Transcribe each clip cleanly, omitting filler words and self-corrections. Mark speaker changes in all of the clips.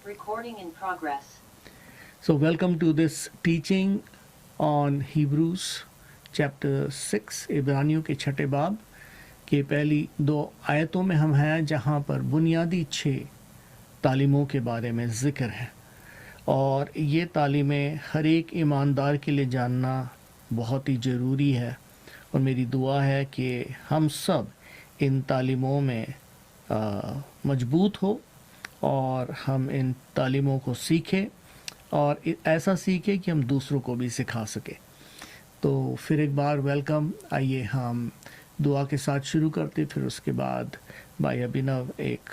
Speaker 1: Recording in progress.
Speaker 2: So, welcome to this teaching on Hebrews chapter 6, इब्रानियों के छठे बाब के पहली 2 आयतों में हम हैं, जहाँ पर बुनियादी 6 तालीमों के बारे में ज़िक्र है। और ये तालीमें हर एक ईमानदार के लिए जानना बहुत ही ज़रूरी है। और मेरी दुआ है कि हम सब इन तालीमों में मजबूत हो और हम इन तालीमों को सीखें और ऐसा सीखें कि हम दूसरों को भी सिखा सकें। तो फिर एक बार वेलकम। आइए हम दुआ के साथ शुरू करते, फिर उसके बाद भाई अभिनव एक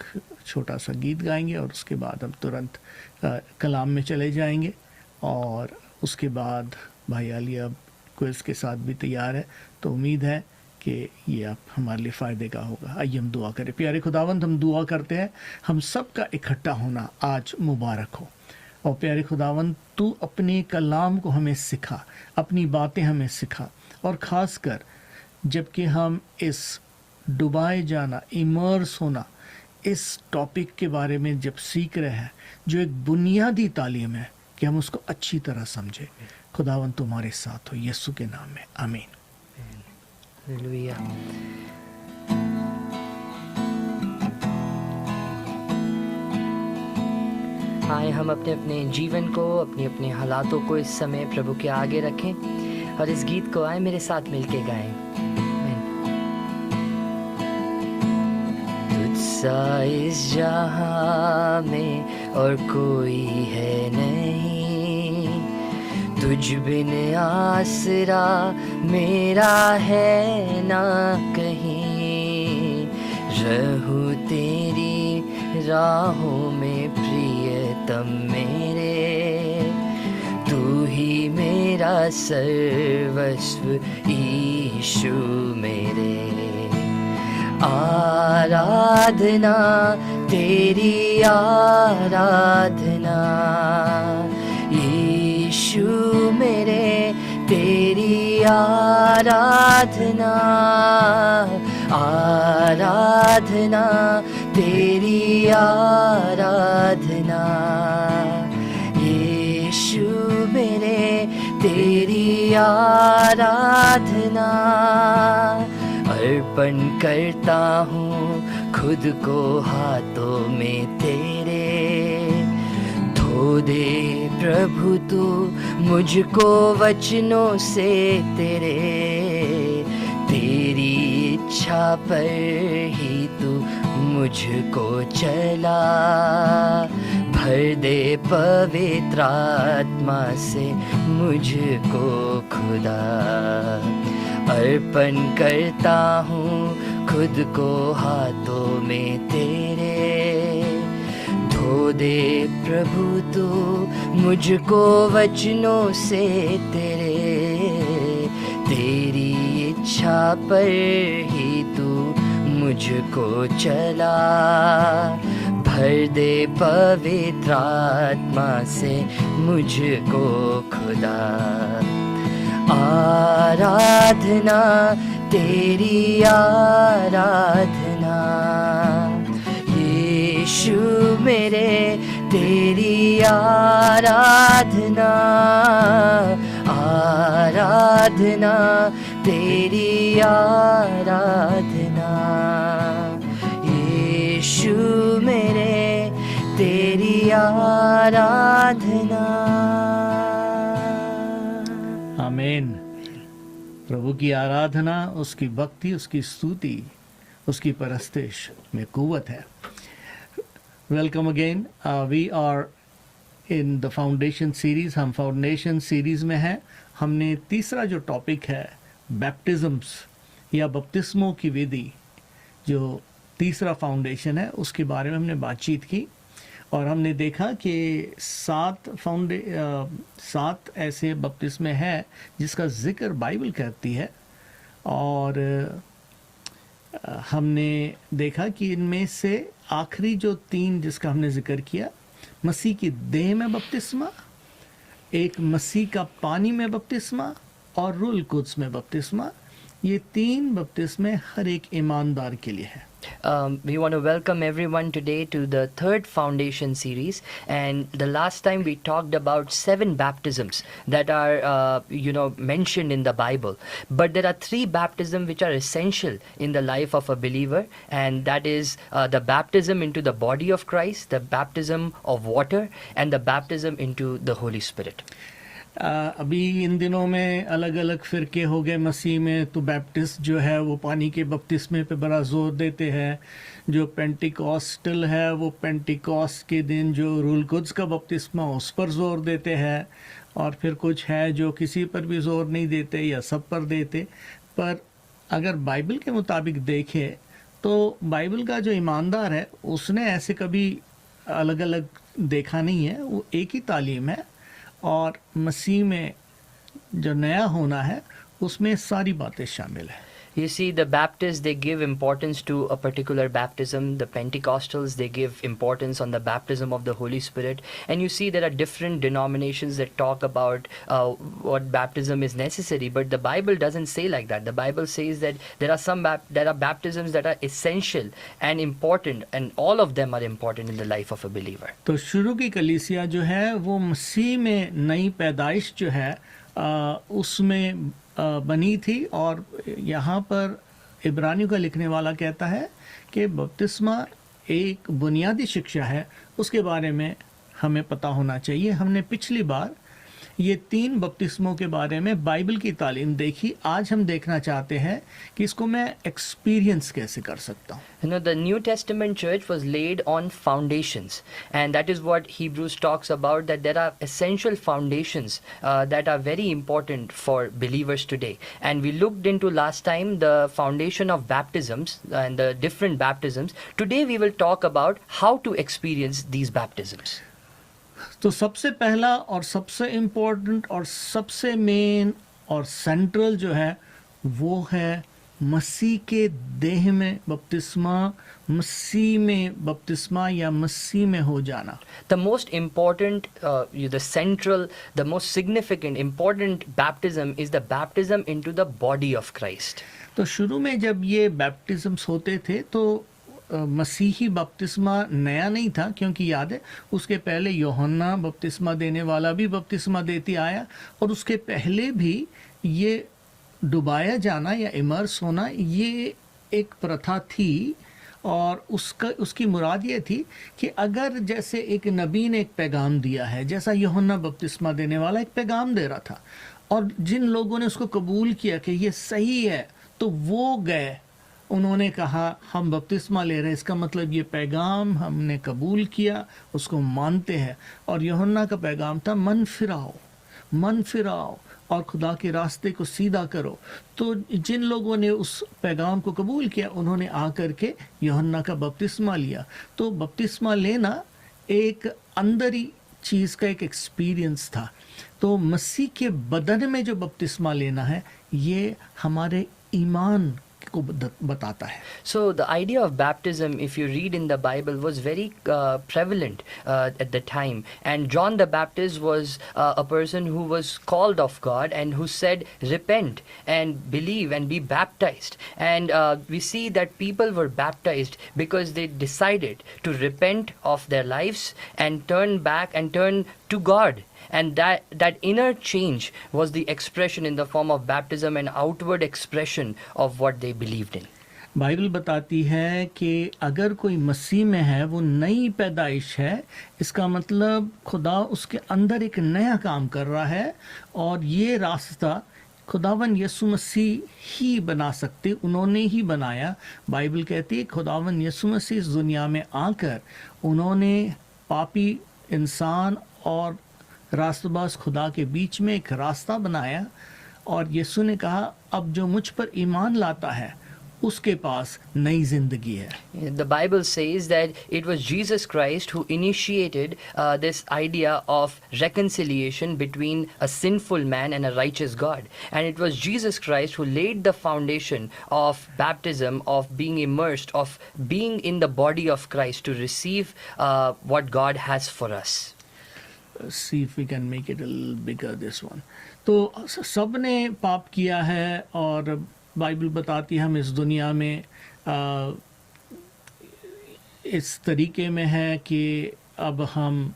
Speaker 2: छोटा सा गीत गाएंगे और उसके बाद हम तुरंत कलाम में चले जाएंगे। और उसके बाद भाई अली अब क्विज़ के साथ भी तैयार है, तो उम्मीद है कि ये आप हमारे लिए फ़ायदे का होगा। आइए हम दुआ करें। प्यारे खुदावंद, हम दुआ करते हैं हम सब का इकट्ठा होना आज मुबारक हो। और प्यारे खुदावंद, तू अपने कलाम को हमें सिखा, अपनी बातें हमें सिखा। और ख़ासकर जबकि हम इस डुबाए जाना, इमर्स होना, इस टॉपिक के बारे में जब सीख रहे हैं, जो एक बुनियादी तालीम है, कि हम उसको अच्छी तरह समझें। खुदावंद तुम्हारे साथ हो, यीशु के नाम में, आमीन।
Speaker 3: हालेलुया। आए हम अपने अपने जीवन को, अपने अपने हालातों को इस समय प्रभु के आगे रखें और इस गीत को आए मेरे साथ मिलके गाएं। तुझसा इस जहां में और कोई है नहीं, तुझ बिन आसरा मेरा है ना कहीं। रहूं तेरी राहों में प्रियतम मेरे, तू ही मेरा सर्वस्व यीशु मेरे। आराधना तेरी आराधना यीशु मेरे, तेरी आराधना। आराधना तेरी आराधना यीशु मेरे, तेरी आराधना। अर्पण करता हूँ खुद को हाथों में तेरे, धो दे प्रभु तू मुझको वचनों से तेरे। तेरी इच्छा पर ही तू मुझको चला, भर दे पवित्र आत्मा से मुझको खुदा। अर्पण करता हूँ खुद को हाथों में तेरे, धो दे प्रभु तू मुझको वचनों से तेरे। तेरी इच्छा पर ही तू मुझको चला, भर दे पवित्र आत्मा से मुझको खुदा। आराधना तेरी आराधना यीशु मेरे, तेरी आराधना। आराधना तेरी आराधना यीशु मेरे, तेरी आराधना।
Speaker 2: आमीन। प्रभु की आराधना, उसकी भक्ति, उसकी स्तुति, उसकी परस्तिश में कुव्वत है। Welcome again. We are in the foundation series. हम फाउंडेशन सीरीज में हैं। हमने तीसरा जो टॉपिक है बैप्टिज्म्स या बपतिस्मों की विधि, जो तीसरा फाउंडेशन है, उसके बारे में हमने बातचीत की। और हमने देखा कि 7 ऐसे बपतिस्मे हैं जिसका जिक्र बाइबल करती है। और हमने देखा कि इनमें से आखिरी जो 3 जिसका हमने जिक्र किया, मसीह की देह में बपतिस्मा, एक मसीह का पानी में बपतिस्मा और रूह कुद्स में बपतिस्मा, ये 3 बपतिस्मे हर एक ईमानदार के लिए है।
Speaker 3: We want to welcome everyone today to the third foundation series, and the last time we talked about 7 baptisms that are mentioned in the Bible, but there are 3 baptisms which are essential in the life of a believer, and that is the baptism into the body of Christ, the baptism of water, and the baptism into the Holy Spirit.
Speaker 2: अभी इन दिनों में अलग अलग फ़िरके हो गए मसीह में, तो Baptist जो है वो पानी के बपतिस्मे पे बड़ा ज़ोर देते हैं। जो पेंटिकॉस्टल है वो पेंटिकॉस्ट के दिन जो रूल कुद्स का बपतिस्मा उस पर ज़ोर देते हैं, और फिर कुछ है जो किसी पर भी ज़ोर नहीं देते या सब पर देते। पर अगर बाइबल के मुताबिक देखें तो बाइबल का जो ईमानदार है उसने ऐसे कभी अलग अलग देखा नहीं है, वो एक ही तालीम है, और मसीह में जो नया होना है उसमें सारी बातें शामिल है।
Speaker 3: You see, the Baptists, they give importance to a particular baptism. The Pentecostals, they give importance on the baptism of the Holy Spirit. And you see, there are different denominations that talk about what baptism is necessary. But the Bible doesn't say like that. The Bible says that there are baptisms that are essential and important, and all of them are important in the life of a believer.
Speaker 2: तो शुरू की कलीसिया जो है वो मसीह में नई पैदाइश जो है उसमें बनी थी, और यहाँ पर इब्रानियों का लिखने वाला कहता है कि बपतिस्मा एक बुनियादी शिक्षा है, उसके बारे में हमें पता होना चाहिए। हमने पिछली बार ये 3 बपतिस्मों के बारे में बाइबल की तालीम देखी। आज हम देखना चाहते हैं कि इसको मैं एक्सपीरियंस कैसे कर सकता हूँ।
Speaker 3: You know, the New Testament church was laid on foundations, and that is what Hebrews talks about, that there are essential foundations that are very important for believers today. And we looked into last time the foundation of baptisms and the different baptisms. Today we will talk about how to experience these baptisms.
Speaker 2: तो सबसे पहला और सबसे important और सबसे main और central जो है वो है मसीह के देह में बपतिस्मा, मसीह में बपतिस्मा या मसीह में हो जाना।
Speaker 3: The most important, the central, the most significant, important baptism is the baptism into the body of Christ.
Speaker 2: तो शुरू में जब ये बैप्टिज्म्स होते थे तो मसीही बपतिस्मा नया नहीं था, क्योंकि याद है उसके पहले यूहन्ना बपतिस्मा देने वाला भी बपतिस्मा देती आया, और उसके पहले भी ये डुबाया जाना या इमर्स होना ये एक प्रथा थी। और उसकी मुराद ये थी कि अगर जैसे एक नबी ने एक पैगाम दिया है, जैसा यूहन्ना बपतिस्मा देने वाला एक पैगाम दे रहा था, और जिन लोगों ने उसको कबूल किया कि ये सही है तो वो गए, उन्होंने कहा हम बपतिस्मा ले रहे हैं, इसका मतलब ये पैगाम हमने कबूल किया, उसको मानते हैं। और यूहन्ना का पैगाम था मन फिराओ और खुदा के रास्ते को सीधा करो। तो जिन लोगों ने उस पैगाम को कबूल किया उन्होंने आकर के यूहन्ना का बपतिस्मा लिया। तो बपतिस्मा लेना एक अंदरी चीज़ का एक एक्सपीरियंस था। तो मसीह के बदन में जो बपतिस्मा लेना है ये हमारे ईमान को बताता है।
Speaker 3: So the idea of baptism, if you read in the Bible, was very prevalent at the time. And John the Baptist was a person who was called of God and who said, repent and believe and be baptized. And we see that people were baptized because they decided to repent of their lives and turn back and turn to God. And that inner change was the expression in the form of baptism, an outward expression of what they believed in.
Speaker 2: Bible बताती है कि अगर कोई मसीह में है वो नई पैदाइश है, इसका मतलब खुदा उसके अंदर एक नया काम कर रहा है, और ये रास्ता खुदावन यीशु मसीह ही बना सकते, उन्होंने ही बनाया। बाइबल कहती है खुदावन यीशु मसीह इस दुनिया में आकर उन्होंने पापी इंसान और रास्तबाज खुदा के बीच में एक रास्ता बनाया, और यीशु ने कहा अब जो मुझ पर ईमान लाता है उसके पास नई जिंदगी है।
Speaker 3: The Bible says that it was Jesus Christ who initiated this idea of reconciliation between a sinful man and a righteous God. And it was Jesus Christ who laid the foundation of baptism, of being immersed, of being in the body of Christ to receive what God has for us.
Speaker 2: See if we can make it a little bigger this one. तो सबने पाप किया है और Bible बताती है हम इस दुनिया में इस तरीके में है कि अब हम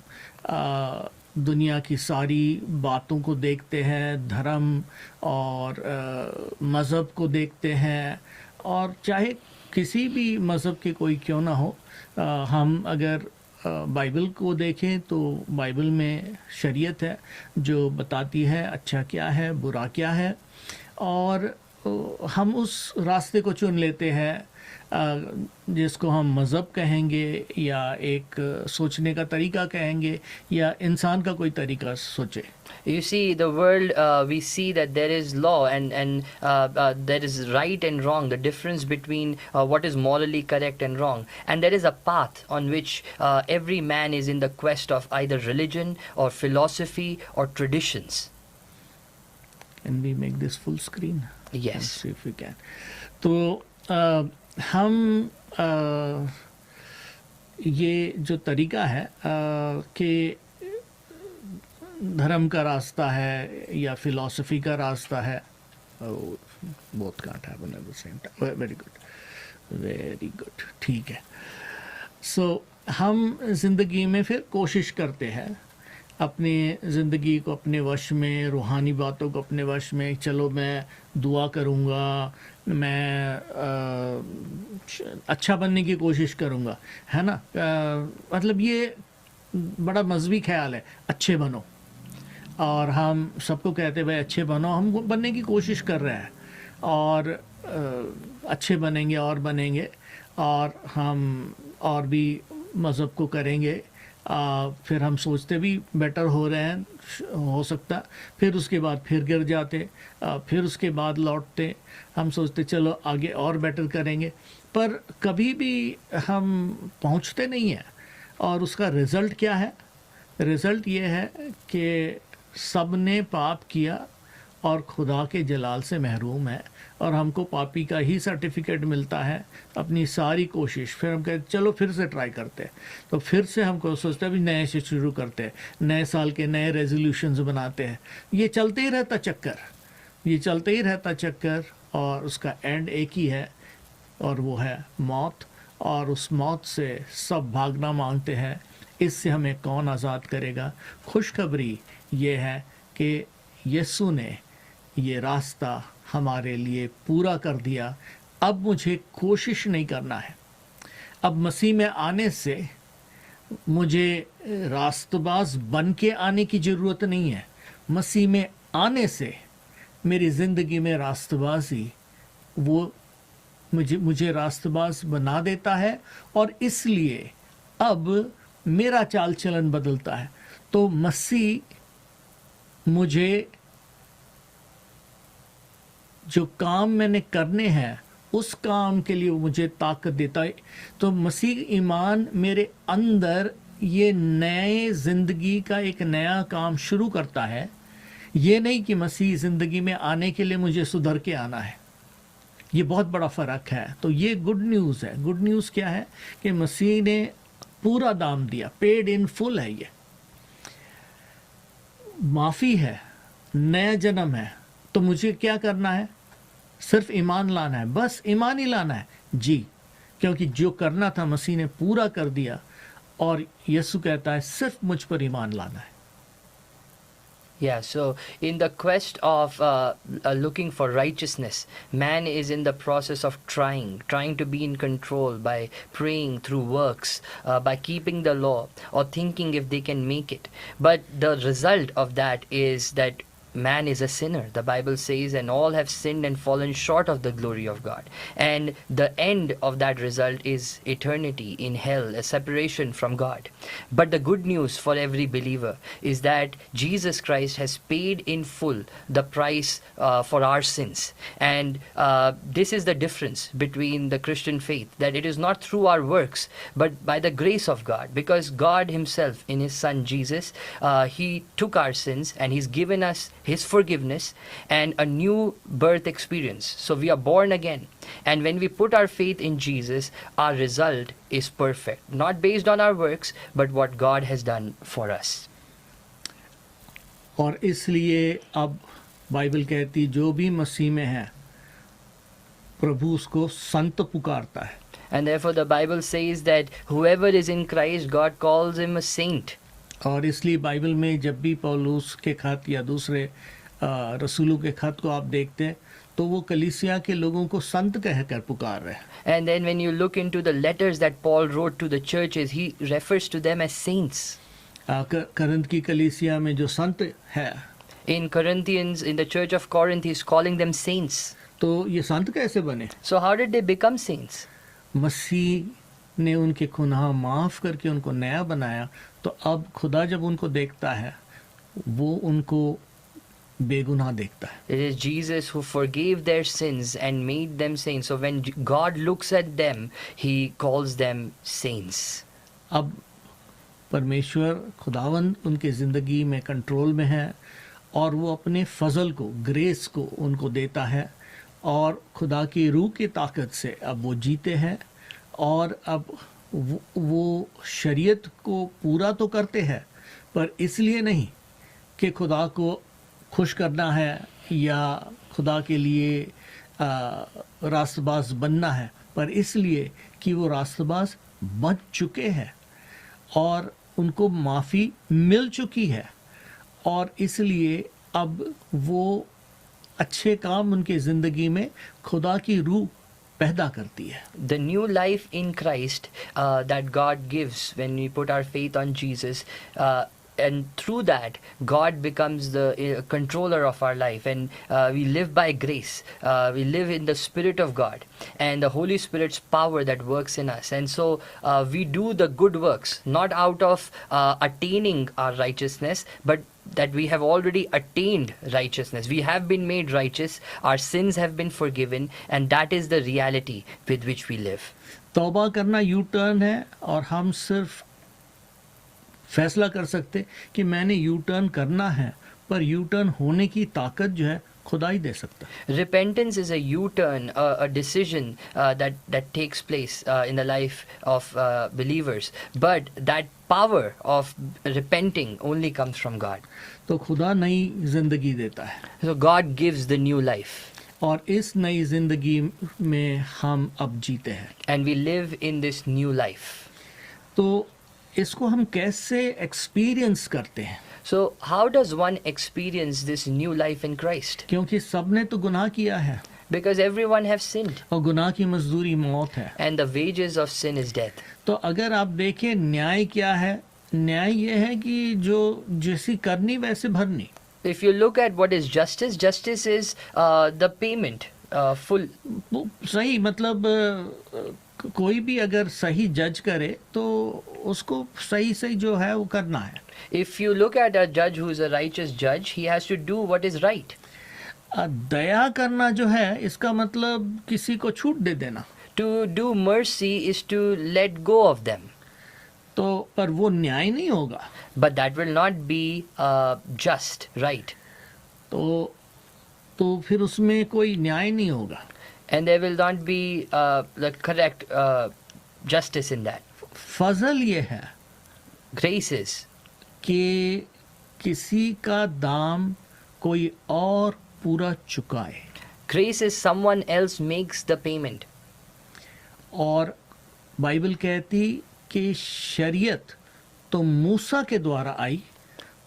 Speaker 2: दुनिया की सारी बातों को देखते हैं, धर्म और मज़हब को देखते हैं, और चाहे किसी भी मज़हब के कोई क्यों ना हो, हम अगर बाइबल को देखें तो बाइबल में शरीयत है जो बताती है अच्छा क्या है, बुरा क्या है, और हम उस रास्ते को चुन लेते हैं जिसको हम मज़हब कहेंगे या एक सोचने का तरीका कहेंगे या इंसान का कोई तरीका सोचे.
Speaker 3: You see, the world, we see that there is law and there is right and wrong, the difference between what is morally correct and wrong. And there is a path on which every man is in the quest of either religion or philosophy or traditions.
Speaker 2: Can we make this full screen?
Speaker 3: Yes.
Speaker 2: Let's see if we can. तो हम ये जो तरीका है कि धर्म का रास्ता है या फिलॉसफी का रास्ता है, both can't happen at the same time. Very good, ठीक है. So हम ज़िंदगी में फिर कोशिश करते हैं अपनी ज़िंदगी को अपने वश में, रूहानी बातों को अपने वश में. चलो मैं दुआ करूँगा, मैं अच्छा बनने की कोशिश करूँगा, है ना. मतलब ये बड़ा मजहबी ख्याल है, अच्छे बनो, और हम सबको कहते हैं भाई अच्छे बनो. हम बनने की कोशिश कर रहे हैं और अच्छे बनेंगे और बनेंगे, और हम और भी मज़हब को करेंगे. फिर हम सोचते भी बेटर हो रहे हैं, हो सकता, फिर उसके बाद फिर गिर जाते, फिर उसके बाद लौटते, हम सोचते चलो आगे और बेटर करेंगे, पर कभी भी हम पहुंचते नहीं हैं. और उसका रिज़ल्ट क्या है? रिज़ल्ट ये है कि सब ने पाप किया और खुदा के जलाल से महरूम है, और हमको पापी का ही सर्टिफिकेट मिलता है. अपनी सारी कोशिश, फिर हम कहते चलो फिर से ट्राई करते हैं, तो फिर से हमको सोचते हैं भी नए से शुरू करते हैं, नए साल के नए रेजोल्यूशंस बनाते हैं. ये चलते ही रहता चक्कर, ये चलते ही रहता चक्कर, और उसका एंड एक ही है, और वो है मौत. और उस मौत से सब भागना मांगते हैं. इससे हमें कौन आज़ाद करेगा? खुशखबरी ये है कि यीशु ने ये रास्ता हमारे लिए पूरा कर दिया. अब मुझे कोशिश नहीं करना है. अब मसीह में आने से मुझे रास्तबाज बन के आने की ज़रूरत नहीं है. मसीह में आने से मेरी ज़िंदगी में रास्तबाजी, वो मुझे रास्तबाज बना देता है, और इसलिए अब मेरा चाल चलन बदलता है. तो मसीह मुझे जो काम मैंने करने हैं उस काम के लिए मुझे ताकत देता है. तो मसीह ईमान मेरे अंदर ये नए ज़िंदगी का एक नया काम शुरू करता है. ये नहीं कि मसीह ज़िंदगी में आने के लिए मुझे सुधर के आना है. ये बहुत बड़ा फ़र्क है. तो ये गुड न्यूज़ है. गुड न्यूज़ क्या है कि मसीह ने पूरा दाम दिया, पेड इन फुल है. ये माफ़ी है, नया जन्म है. तो मुझे क्या करना है? सिर्फ ईमान लाना है, बस ईमान ही लाना है जी, क्योंकि जो करना था मसीह ने पूरा कर दिया. और यीशु कहता है सिर्फ मुझ पर ईमान लाना है.
Speaker 3: Yeah, so in the quest of looking for righteousness, man is in the process of trying to be in control by praying through works, by keeping the law, or thinking if they can make it. But the result of that is that man is a sinner. The Bible says, and all have sinned and fallen short of the glory of God. And the end of that result is eternity in hell, a separation from God. But the good news for every believer is that Jesus Christ has paid in full the price for our sins. And this is the difference between the Christian faith, that it is not through our works, but by the grace of God. Because God himself, in his son Jesus, he took our sins and he's given us his forgiveness and a new birth experience. So we are born again. And when we put our faith in Jesus, our result is perfect. Not based on our works, but what God has done for us.
Speaker 2: और इसलिए अब Bible कहती जो भी मसीह में है प्रभु उसको संत पुकारता है।
Speaker 3: And therefore the Bible says that whoever is in Christ, God calls him a saint.
Speaker 2: और इसलिए बाइबल में जब भी पौलुस के खत या दूसरे रसूलों के खत को आप देखते हैं तो वो कलीसिया के लोगों को संत कहकर पुकार रहे हैं।
Speaker 3: And then when you look into the letters that Paul wrote to the churches, he refers to them as saints.
Speaker 2: करंथ की कलीसिया में जो संत है,
Speaker 3: In Corinthians, in the church of Corinth, he's calling them saints.
Speaker 2: तो ये संत कैसे बने?
Speaker 3: So how did they become saints?
Speaker 2: मसीह ने उनके गुनाह माफ करके उनको नया बनाया, तो अब खुदा जब उनको देखता है वो उनको बेगुनाह देखता है।
Speaker 3: It is Jesus who forgave their sins and made them saints. So when God looks at them, he calls them saints.
Speaker 2: अब परमेश्वर खुदावन उनके ज़िंदगी में कंट्रोल में है और वो अपने फजल को, ग्रेस को उनको देता है और खुदा की रूह की ताकत से अब वो जीते हैं और अब वो शरीयत को पूरा तो करते हैं पर इसलिए नहीं कि खुदा को खुश करना है या खुदा के लिए रास्तबाज बनना है, पर इसलिए कि वो रास्तबाज बन चुके हैं और उनको माफ़ी मिल चुकी है और इसलिए अब वो अच्छे काम उनके ज़िंदगी में खुदा की रूह पैदा करती है।
Speaker 3: The new life in Christ that God gives when we put our faith on Jesus, and through that God becomes the controller of our life, and we live by grace. We live in the Spirit of God and the Holy Spirit's power that works in us, and so we do the good works not out of attaining our righteousness, but that we have already attained righteousness. We have been made righteous, our sins have been forgiven, and that is the reality with which we live.
Speaker 2: तौबा करना U turn है और हम सिर्फ फैसला कर सकते कि मैंने यू टर्न करना है, पर यू टर्न होने की ताकत जो है खुदा ही दे सकता है।
Speaker 3: Repentance is a U-turn, a decision that takes place in the life of believers, but that power of repenting only comes from God.
Speaker 2: तो खुदा नई जिंदगी देता है
Speaker 3: So God gives the new life,
Speaker 2: और इस नई जिंदगी में हम अब जीते हैं।
Speaker 3: and we live in this new life.
Speaker 2: तो इसको हम कैसे एक्सपीरियंस करते हैं?
Speaker 3: So how does one experience this new life in Christ?
Speaker 2: क्योंकि सबने तो गुनाह किया है
Speaker 3: Because everyone have sinned,
Speaker 2: और गुनाह की मजदूरी मौत है।
Speaker 3: and the wages of sin is death.
Speaker 2: तो अगर आप देखें न्याय क्या है, न्याय ये है कि जो जैसी करनी वैसे भरनी।
Speaker 3: If you look at what is justice, justice is the payment, full.
Speaker 2: वो सही मतलब कोई भी अगर सही जज करे तो उसको सही सही जो है वो करना है।
Speaker 3: If you look at a judge who is a righteous judge, he has to do what is right.
Speaker 2: दया करना जो है इसका मतलब किसी को छूट दे देना।
Speaker 3: To do mercy is to let go of them.
Speaker 2: तो पर वो न्याय नहीं होगा।
Speaker 3: But that will not be just, right?
Speaker 2: तो फिर उसमें कोई न्याय नहीं होगा।
Speaker 3: And there will not be the correct justice in that.
Speaker 2: फजल ये है
Speaker 3: Grace is
Speaker 2: कि किसी का दाम कोई और पूरा चुकाए।
Speaker 3: grace is someone else makes the payment.
Speaker 2: और बाइबल कहती कि शरीयत तो मूसा के द्वारा आई,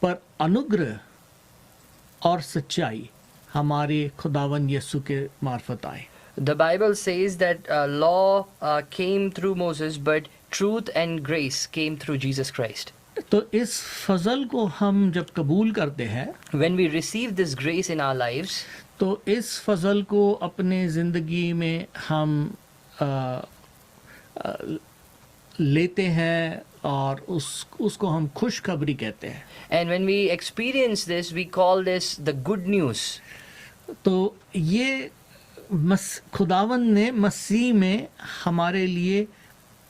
Speaker 2: पर अनुग्रह और सच्चाई हमारे खुदावन यीशु के मार्फत आई।
Speaker 3: The Bible says that law came through Moses, but truth and grace came through Jesus Christ.
Speaker 2: तो इस फजल को हम जब कबूल करते हैं
Speaker 3: When we receive this grace in our lives,
Speaker 2: तो इस फजल को अपने ज़िंदगी में हम लेते हैं और उसको हम खुशखबरी कहते हैं।
Speaker 3: and when we experience this, we call this the good news.
Speaker 2: तो ये खुदावन ने मसीह में हमारे लिए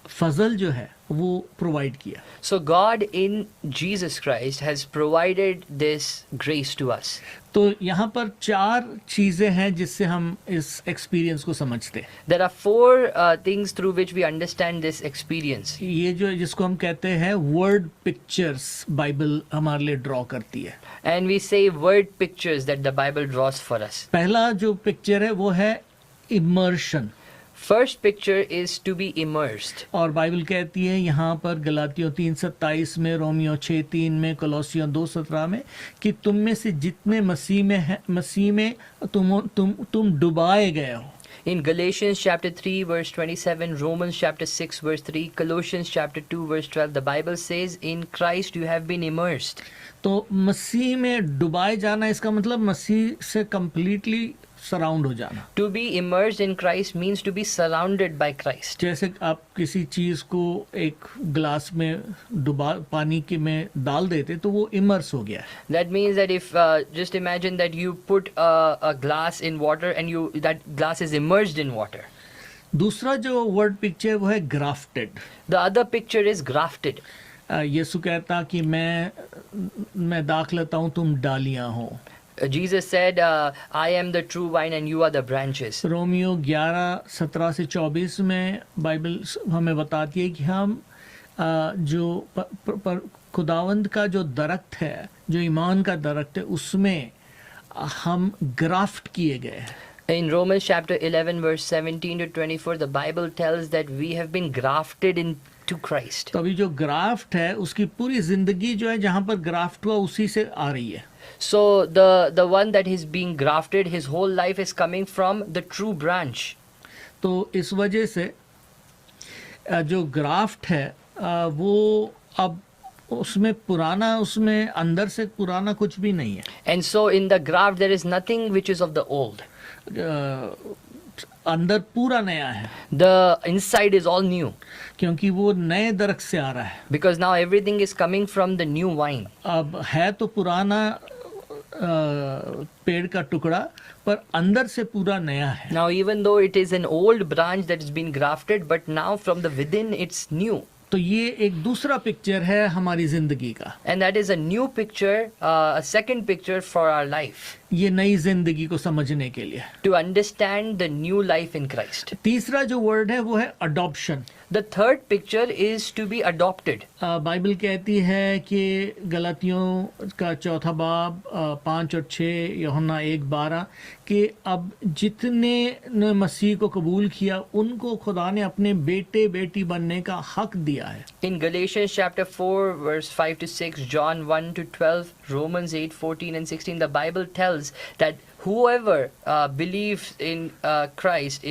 Speaker 2: फजल जो है वो प्रोवाइड किया।
Speaker 3: So God in Jesus Christ has provided this grace to us.
Speaker 2: तो यहाँ पर 4 चीज़ें हैं जिससे हम इस एक्सपीरियंस को समझते हैं।
Speaker 3: There are 4 things through which we understand this experience.
Speaker 2: ये जो जिसको हम कहते हैं वर्ड पिक्चर्स बाइबल हमारे लिए ड्रॉ करती है।
Speaker 3: And we say word pictures that the Bible draws for us.
Speaker 2: पहला जो पिक्चर है वो है immersion.
Speaker 3: First picture is to be immersed.
Speaker 2: और बाइबल कहती है यहाँ पर गलातियों 3:27 में, रोमियो 6:3 में, कोलोसियों 2:17 में कि तुम में से जितने मसीह में हैं, मसीह में तुम डुबाए गए हो।
Speaker 3: In Galatians chapter 3 verse 27, Romans chapter 6 verse 3, Colossians chapter 2 verse 12, the Bible says, in Christ you have been immersed.
Speaker 2: तो मसीह में डुबाए जाना इसका मतलब मसीह से कंप्लीटली सराउंड हो जाना।
Speaker 3: To be immersed in Christ means to be surrounded by Christ.
Speaker 2: जैसे आप किसी चीज को एक ग्लास में पानी के में डाल देते तो वो इमर्स हो गया।
Speaker 3: That means that if just imagine that you put a glass in water and that glass is immersed in water.
Speaker 2: दूसरा जो वर्ड पिक्चर वो है grafted.
Speaker 3: The other picture is grafted.
Speaker 2: यीशु कहता कि मैं दाख लेता हूँ, तुम डालियां हो।
Speaker 3: Jesus said, I am the true vine and you are the branches.
Speaker 2: Romeo 11:17-24 में बाइबल हमें बताती है कि हम जो खुदावंद का जो दरख्त है, जो ईमान का दरख्त है, उसमें हम ग्राफ्ट किए गए हैं।
Speaker 3: In Romans chapter 11 verse 17 to 24, the Bible tells that we have been grafted into Christ.
Speaker 2: तो अभी जो ग्राफ्ट है उसकी पूरी जिंदगी जो है जहाँ पर ग्राफ्ट हुआ उसी से आ रही है।
Speaker 3: So the one that is being grafted, his whole life is coming from the true branch.
Speaker 2: तो इस वजह से जो ग्राफ्ट है वो अब उसमें अंदर से पुराना कुछ भी नहीं है।
Speaker 3: And so in the graft there is nothing which is of the old.
Speaker 2: अंदर पूरा नया है।
Speaker 3: The inside is all new.
Speaker 2: क्योंकि वो नए दरख्त से आ रहा है।
Speaker 3: Because now everything is coming from the new vine.
Speaker 2: अब है तो पुराना पेड़ का टुकड़ा, पर अंदर से पूरा नया है।
Speaker 3: Now even though it is an old branch that has been grafted, but now from the within it's new.
Speaker 2: तो ये एक दूसरा पिक्चर है हमारी जिंदगी का।
Speaker 3: And that is a new picture, a second picture for our life.
Speaker 2: ये नई जिंदगी को समझने के लिए।
Speaker 3: To understand the new life in Christ.
Speaker 2: तीसरा जो वर्ड है वो है adoption.
Speaker 3: The third picture is to be adopted.
Speaker 2: Bible कहती है कि गलातियों का 4 बाब 5 और 6, यूहन्ना 1:12 कि अब जितने ने मसीह को कबूल किया उनको खुदा ने अपने बेटे बेटी बनने का हक दिया है।
Speaker 3: In Galatians chapter 4 verse 5 to 6, John 1 to 12, Romans 8:14 and 16, the Bible tells that whoever believes in Christ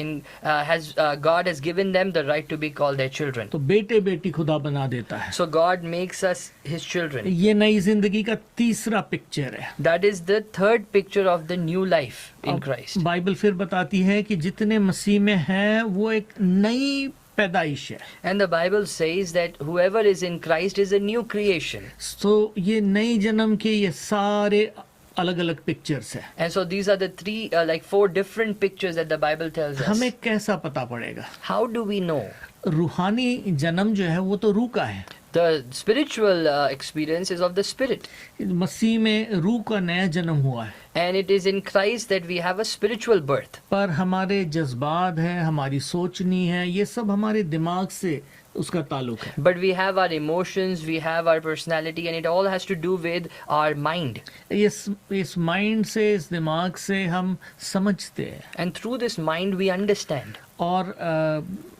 Speaker 3: God has given them the right to be called their children.
Speaker 2: तो बेटे बेटी खुदा बना देता है।
Speaker 3: So God makes us his children.
Speaker 2: ये नई जिंदगी का तीसरा पिक्चर है।
Speaker 3: That is the third picture of the new life in Christ.
Speaker 2: Bible फिर बताती है कि जितने मसीह में हैं वो एक नई पैदाइश है।
Speaker 3: And the Bible says that whoever is in Christ is a new creation.
Speaker 2: तो ये नई जन्म के ये सारे अलग अलग पिक्चर्स है।
Speaker 3: And so these are the three, like 4 different pictures that the Bible tells us.
Speaker 2: हमें कैसा पता पड़ेगा?
Speaker 3: How do we know?
Speaker 2: रूहानी जन्म जो है वो तो रूह का है।
Speaker 3: The spiritual experience is of the spirit.
Speaker 2: मसीह में रूह का नया जन्म हुआ है।
Speaker 3: And it is in Christ that we have a spiritual birth.
Speaker 2: पर हमारे जज्बात है, हमारी सोचनी है, ये सब हमारे दिमाग से उसका ताल्लुक है।
Speaker 3: But we have our emotions, we have our personality, and it all has to do with our mind.
Speaker 2: इस माइंड से, इस दिमाग से हम समझते हैं।
Speaker 3: And through this mind we understand.
Speaker 2: और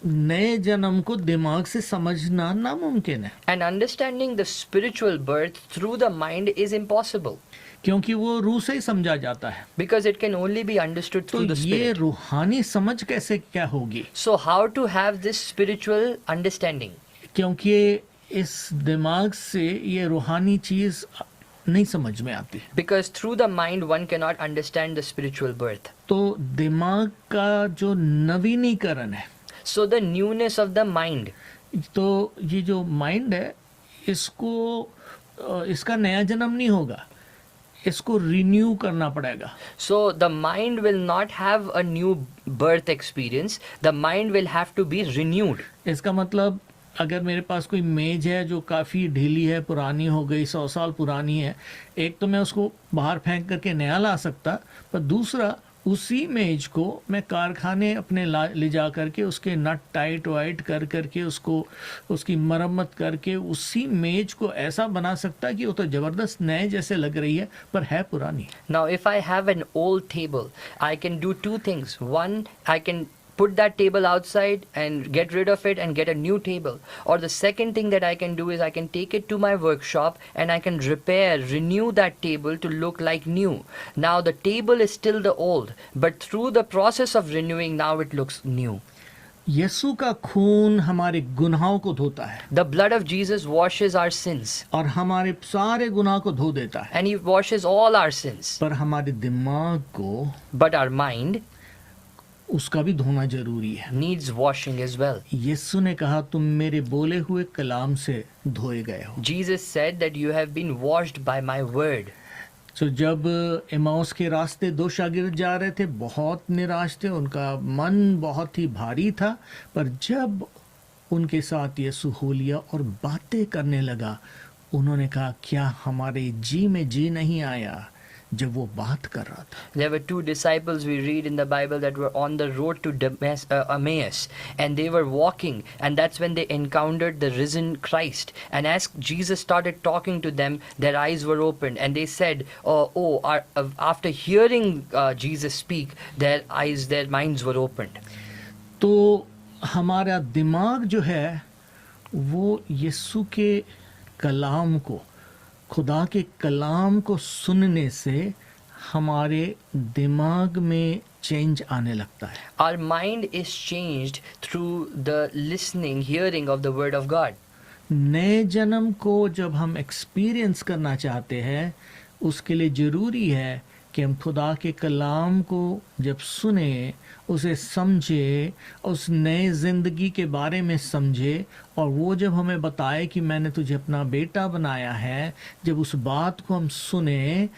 Speaker 2: नए जन्म को दिमाग से समझना नामुमकिन है।
Speaker 3: And understanding the spiritual birth through the mind is impossible.
Speaker 2: क्योंकि वो रूह से ही समझा जाता है।
Speaker 3: Because it can only be understood through the
Speaker 2: तो ये
Speaker 3: spirit.
Speaker 2: रूहानी समझ कैसे क्या होगी?
Speaker 3: So how to have this spiritual understanding?
Speaker 2: क्योंकि इस दिमाग से ये रूहानी चीज नहीं समझ में आती।
Speaker 3: Because through the mind one cannot understand the spiritual birth.
Speaker 2: तो दिमाग का जो नवीनीकरण है,
Speaker 3: So the newness of the mind.
Speaker 2: तो ये जो माइंड है इसका नया जन्म नहीं होगा, इसको रिन्यू करना पड़ेगा।
Speaker 3: So the mind will not have a new birth experience. The mind will have to be renewed.
Speaker 2: इसका मतलब अगर मेरे पास कोई मेज है जो काफ़ी ढीली है, पुरानी हो गई, 100 साल पुरानी है, एक तो मैं उसको बाहर फेंक करके नया ला सकता, पर दूसरा उसी मेज को मैं कारखाने अपने ले जा करके उसके नट टाइट वाइट कर करके उसको उसकी मरम्मत करके उसी मेज को ऐसा बना सकता है कि वो तो ज़बरदस्त नए जैसे लग रही है पर है पुरानी.
Speaker 3: Now, if I have an old table, I can do two things. One, I can put that table outside and get rid of it and get a new table. Or the second thing that I can do is I can take it to my workshop and I can renew that table to look like new. Now, the table is still the old, but through the process of renewing, now it looks new.
Speaker 2: यीशु का खून हमारे गुनाहों को धोता है
Speaker 3: The blood of Jesus washes our sins,
Speaker 2: और हमारे सारे गुनाह को धो देता है,
Speaker 3: and He washes all our sins.
Speaker 2: पर हमारे दिमाग को
Speaker 3: But our mind
Speaker 2: उसका भी धोना जरूरी है.
Speaker 3: needs washing as well.
Speaker 2: यीशु ने कहा तुम मेरे बोले हुए कलाम से धोए गए हो.
Speaker 3: Jesus said that you have been washed by my word.
Speaker 2: तो जब एमाउस के रास्ते दो शागिर्द जा रहे थे, बहुत निराश थे, उनका मन बहुत ही भारी था, पर जब उनके साथ यीशु हो लिया और बातें करने लगा, उन्होंने कहा क्या हमारे जी में जी नहीं आया जब वो बात कर रहा था.
Speaker 3: There were two disciples we read in the Bible that were on the road to Emmaus, and they were walking, and that's when they encountered the risen Christ. And as Jesus started talking to them, their eyes were opened, and they said, after hearing Jesus speak, their minds were opened.
Speaker 2: तो हमारा दिमाग जो है वो यीशु के कलाम को, खुदा के कलाम को सुनने से हमारे दिमाग में चेंज आने लगता है.
Speaker 3: Our mind is changed through the hearing of the word of God.
Speaker 2: नए जन्म को जब हम एक्सपीरियंस करना चाहते हैं, उसके लिए ज़रूरी है कि हम खुदा के कलाम को जब सुने, उसे समझे, उस नए ज़िंदगी के बारे में समझे, और वो जब हमें बताए कि मैंने तुझे अपना बेटा बनाया है, जब उस बात को हम सुने,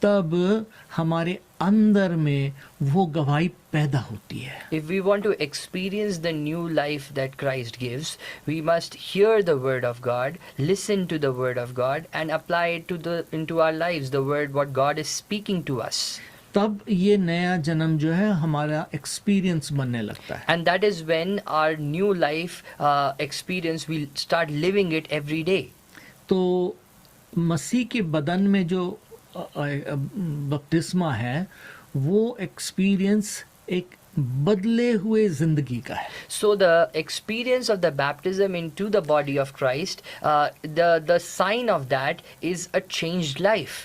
Speaker 2: तब हमारे अंदर में वो गवाही पैदा होती है.
Speaker 3: If we want to experience the new life that Christ gives, we must hear the word of God, listen to the word of God, and apply it into our lives, the word what God is speaking to us.
Speaker 2: तब ये नया जन्म जो है हमारा experience बनने लगता है.
Speaker 3: And that is when our new life experience, we'll start living it every day.
Speaker 2: तो मसीह के बदन में जो बपतिस्मा है, वो एक्सपीरियंस एक बदले हुए जिंदगी का है.
Speaker 3: So the experience of the baptism into the body of Christ, the sign of that is a changed life.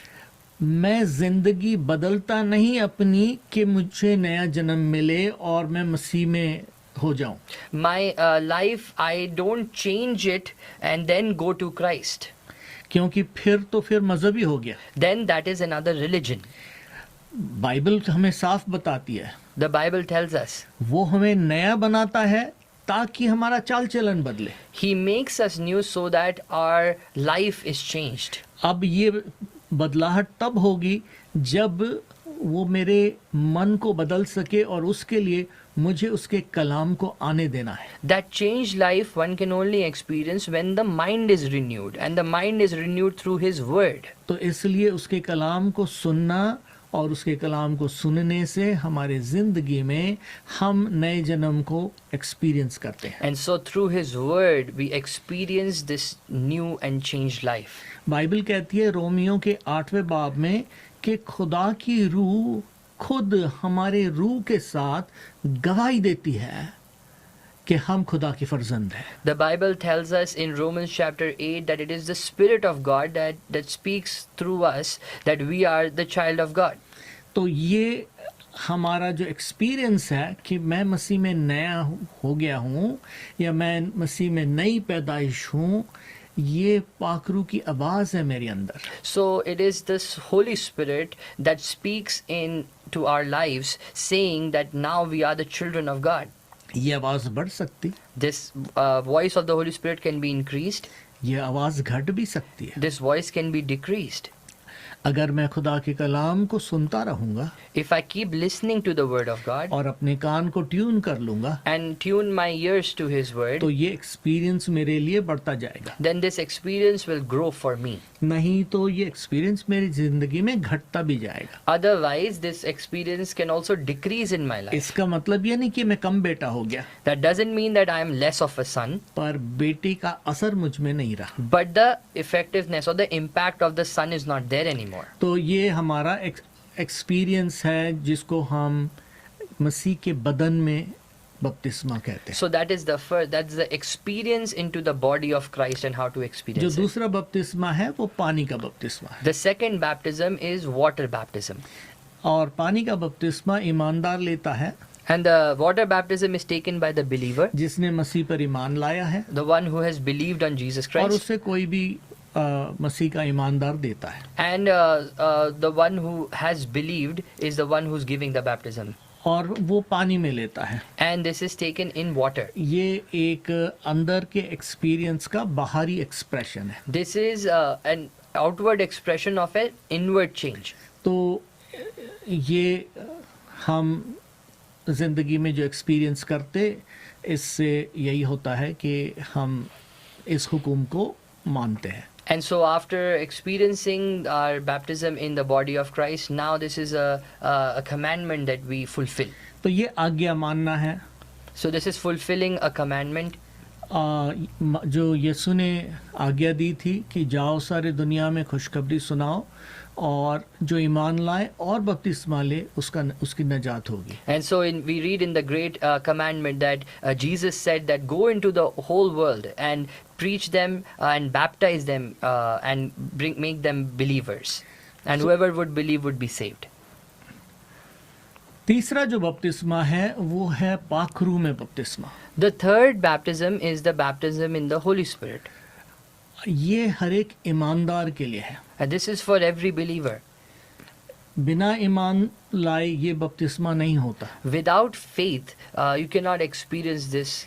Speaker 2: मैं जिंदगी बदलता नहीं अपनी कि मुझे नया जन्म मिले और मैं मसीह में हो जाऊं.
Speaker 3: My life, I don't change it and then go to Christ.
Speaker 2: क्योंकि फिर मजहबी हो गया.
Speaker 3: Then that is another religion.
Speaker 2: Bible हमें साफ बताती है,
Speaker 3: The Bible tells us
Speaker 2: वो हमें नया बनाता है ताकि हमारा चाल चलन बदले.
Speaker 3: He makes us new so that our life is changed.
Speaker 2: अब ये बदलाहट तब होगी जब वो मेरे मन को बदल सके, और उसके लिए मुझे उसके कलाम को आने देना है.
Speaker 3: That changed life one can only experience when the mind is renewed, and the mind is renewed through His word.
Speaker 2: तो इसलिए उसके कलाम को सुनना और उसके कलाम को सुनने से हमारे जिंदगी में हम नए जन्म को एक्सपीरियंस करते हैं.
Speaker 3: And so through His word we experience this new and changed life.
Speaker 2: Bible कहती है रोमियो के 8वें बाब में कि खुदा की रूह खुद हमारे रूह के साथ गवाही देती है कि हम खुदा के फर्जंद हैं.
Speaker 3: The Bible tells us in Romans chapter 8 that it is the Spirit of God that speaks through us that we are the child of God.
Speaker 2: तो ये हमारा जो एक्सपीरियंस है कि मैं मसीह में नया हो गया हूँ या मैं मसीह में नई पैदाइश हूँ, ये पाकरू की आवाज़ है मेरे अंदर.
Speaker 3: So it is this Holy Spirit that speaks into our lives saying that now we are the children of God.
Speaker 2: ये आवाज़ बढ़ सकती,
Speaker 3: This voice of the Holy Spirit can be increased.
Speaker 2: ये आवाज़ घट भी सकती है.
Speaker 3: This voice can be decreased.
Speaker 2: अगर मैं खुदा के कलाम को सुनता रहूंगा
Speaker 3: if I keep listening to the word of God
Speaker 2: और अपने कान को ट्यून कर लूंगा,
Speaker 3: and tune my ears to his word,
Speaker 2: तो ये एक्सपीरियंस मेरे लिए बढ़ता जाएगा।
Speaker 3: then this experience will grow for me.
Speaker 2: नहीं तो ये एक्सपीरियंस मेरी जिंदगी में घटता भी जाएगा।
Speaker 3: Otherwise, this experience can also decrease in my life.
Speaker 2: इसका मतलब ये नहीं कि मैं कम बेटा हो गया,
Speaker 3: That doesn't mean that I am less of a son,
Speaker 2: पर बेटे का असर मुझ में नहीं रहा।
Speaker 3: but the effectiveness or the impact of the son is not there anymore.
Speaker 2: तो ये हमारा एक्सपीरियंस है जिसको हम मसीह के बदन में बपतिस्मा कहते हैं।
Speaker 3: So that is the first, that's the experience into the body of Christ and how to
Speaker 2: जो
Speaker 3: experience it.
Speaker 2: दूसरा बपतिस्मा है वो पानी का बपतिस्मा है,
Speaker 3: The second baptism is water baptism.
Speaker 2: और पानी का बपतिस्मा ईमानदार लेता है
Speaker 3: And the water baptism is taken by the believer,
Speaker 2: जिसने मसीह पर ईमान लाया है,
Speaker 3: the one who has believed on Jesus
Speaker 2: और
Speaker 3: Christ,
Speaker 2: उससे कोई भी मसीह का ईमानदार देता है,
Speaker 3: and the one who has believed is the one who's giving the baptism.
Speaker 2: और वो पानी में लेता है।
Speaker 3: And this is taken in water.
Speaker 2: ये एक अंदर के एक्सपीरियंस का बाहरी एक्सप्रेशन है।
Speaker 3: This is an outward expression of an inward change.
Speaker 2: तो ये हम जिंदगी में जो एक्सपीरियंस करते, इससे यही होता है कि हम इस हुक्म को मानते हैं।
Speaker 3: And so after experiencing our baptism in the body of Christ, now this is a commandment that we fulfill.
Speaker 2: तो ये आज्ञा मानना है
Speaker 3: So this is fulfilling a commandment.
Speaker 2: जो यीशु ने आज्ञा दी थी कि जाओ सारे दुनिया में खुशखबरी सुनाओ, और जो ईमान लाए और बपतिस्मा ले उसकी नजात होगी।
Speaker 3: And so we read in the great commandment that Jesus said that go into the whole world and preach them and baptize them and make them believers. And whoever would believe would be saved.
Speaker 2: तीसरा जो बपतिस्मा है वो है पाखरू में बपतिस्मा।
Speaker 3: The third baptism is the baptism in the Holy Spirit.
Speaker 2: ये हर एक ईमानदार के लिए है।
Speaker 3: And this is for every believer.
Speaker 2: बिना ईमान लाए ये बपतिस्मा नहीं होता।
Speaker 3: Without faith, you cannot experience this